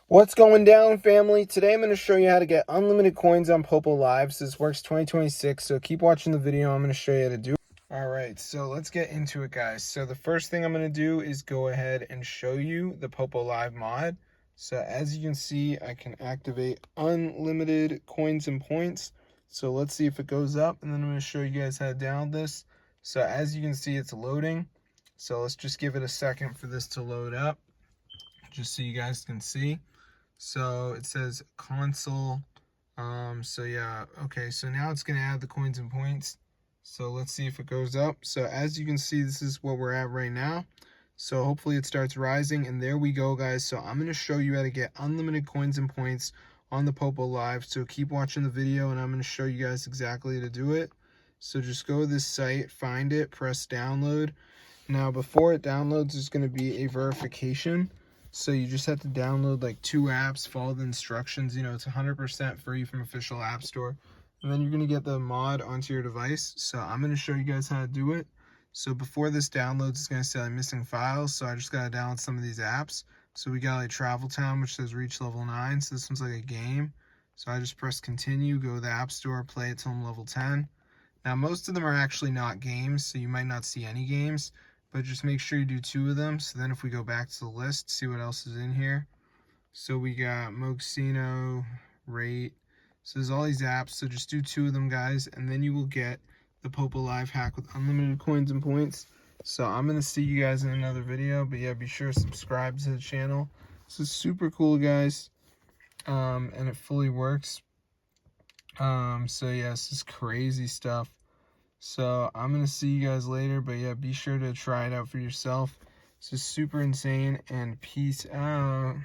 What's going down, family? Today I'm going to show you how to get unlimited coins on Poppo Lives. This works 2026, so keep watching the video. I'm going to show you how to do it. Alright, so let's get into it, guys. So the first thing I'm going to do is go ahead and show you the Poppo Live mod. So as you can see, I can activate unlimited coins and points. So let's see if it goes up, and then I'm going to show you guys how to download this. So as you can see, it's loading. So let's just give it a second for this to load up, just so you guys can see. So it says console. So yeah, okay, so now it's gonna add the coins and points. So let's see if it goes up. So as you can see, this is what we're at right now. So hopefully it starts rising, and there we go, guys. So I'm gonna show you how to get unlimited coins and points on the Poppo Live. So keep watching the video, and I'm gonna show you guys exactly how to do it. So just go to this site, find it, press download. Now before it downloads, there's gonna be a verification. So you just have to download like 2 apps, follow the instructions. It's 100% free from official app store. And then you're going to get the mod onto your device. So I'm going to show you guys how to do it. So before this downloads, it's going to say I'm missing files. So I just got to download some of these apps. So we got like Travel Town, which says reach level 9. So this one's like a game. So I just press continue, go to the app store, play it till I'm level 10. Now most of them are actually not games, so you might not see any games. But just make sure you do 2 of them. So then if we go back to the list, see what else is in here. So we got Moxino, Rate. So there's all these apps. So just do 2 of them, guys. And then you will get the Poppo Live hack with unlimited coins and points. So I'm going to see you guys in another video. But yeah, be sure to subscribe to the channel. This is super cool, guys. And it fully works. So yeah, this is crazy stuff. So I'm going to see you guys later, but yeah, be sure to try it out for yourself. This is super insane, and peace out.